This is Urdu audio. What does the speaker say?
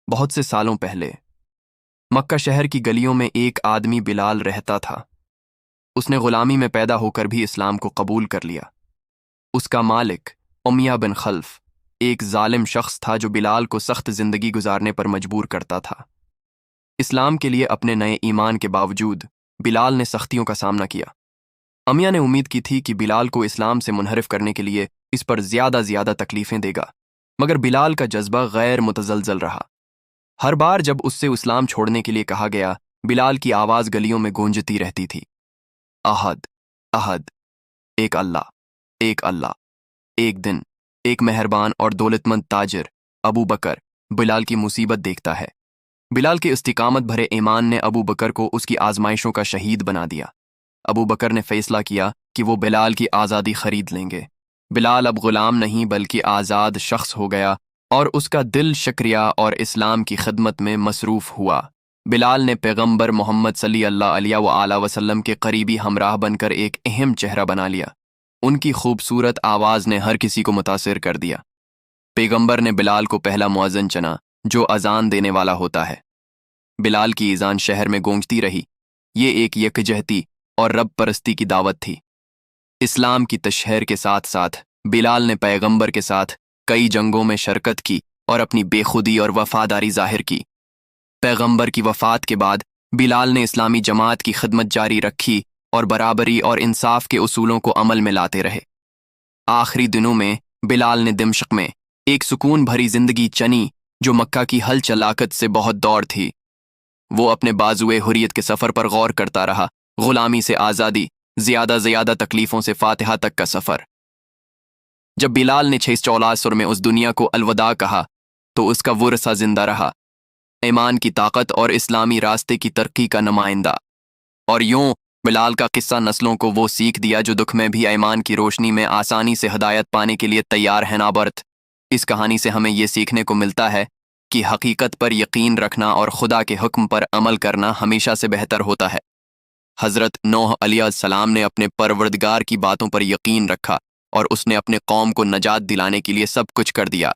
بہت سے سالوں پہلے مکہ شہر کی گلیوں میں ایک آدمی بلال رہتا تھا۔ اس نے غلامی میں پیدا ہو کر بھی اسلام کو قبول کر لیا۔ اس کا مالک امیہ بن خلف ایک ظالم شخص تھا جو بلال کو سخت زندگی گزارنے پر مجبور کرتا تھا۔ اسلام کے لیے اپنے نئے ایمان کے باوجود بلال نے سختیوں کا سامنا کیا۔ امیہ نے امید کی تھی کہ بلال کو اسلام سے منحرف کرنے کے لیے اس پر زیادہ تکلیفیں دے گا، مگر بلال کا جذبہ غیر متزلزل رہا۔ ہر بار جب اس سے اسلام چھوڑنے کے لیے کہا گیا، بلال کی آواز گلیوں میں گونجتی رہتی تھی، احد احد، ایک اللہ، ایک اللہ۔ ایک دن ایک مہربان اور دولت مند تاجر ابو بکر بلال کی مصیبت دیکھتا ہے۔ بلال کے استقامت بھرے ایمان نے ابو بکر کو اس کی آزمائشوں کا شہید بنا دیا۔ ابو بکر نے فیصلہ کیا کہ وہ بلال کی آزادی خرید لیں گے۔ بلال اب غلام نہیں بلکہ آزاد شخص ہو گیا اور اس کا دل شکریہ اور اسلام کی خدمت میں مصروف ہوا۔ بلال نے پیغمبر محمد صلی اللہ علیہ وآلہ وسلم کے قریبی ہمراہ بن کر ایک اہم چہرہ بنا لیا۔ ان کی خوبصورت آواز نے ہر کسی کو متاثر کر دیا۔ پیغمبر نے بلال کو پہلا مؤذن چنا جو اذان دینے والا ہوتا ہے۔ بلال کی اذان شہر میں گونجتی رہی۔ یہ ایک یکجہتی اور رب پرستی کی دعوت تھی۔ اسلام کی تشہیر کے ساتھ ساتھ بلال نے پیغمبر کے ساتھ کئی جنگوں میں شرکت کی اور اپنی بے خودی اور وفاداری ظاہر کی۔ پیغمبر کی وفات کے بعد بلال نے اسلامی جماعت کی خدمت جاری رکھی اور برابری اور انصاف کے اصولوں کو عمل میں لاتے رہے۔ آخری دنوں میں بلال نے دمشق میں ایک سکون بھری زندگی چنی جو مکہ کی ہل چلاکت سے بہت دور تھی۔ وہ اپنے بازوئے حریت کے سفر پر غور کرتا رہا، غلامی سے آزادی، زیادہ تکلیفوں سے فاتحہ تک کا سفر۔ جب بلال نے 6 میں اس دنیا کو الوداع کہا تو اس کا ورثہ زندہ رہا، ایمان کی طاقت اور اسلامی راستے کی ترقی کا نمائندہ۔ اور یوں بلال کا قصہ نسلوں کو وہ سیکھ دیا جو دکھ میں بھی ایمان کی روشنی میں آسانی سے ہدایت پانے کے لیے تیار ہیں نابرد۔ اس کہانی سے ہمیں یہ سیکھنے کو ملتا ہے کہ حقیقت پر یقین رکھنا اور خدا کے حکم پر عمل کرنا ہمیشہ سے بہتر ہوتا ہے۔ حضرت نوح علیہ السلام نے اپنے پروردگار کی باتوں پر یقین رکھا اور اس نے اپنے قوم کو نجات دلانے کے لیے سب کچھ کر دیا۔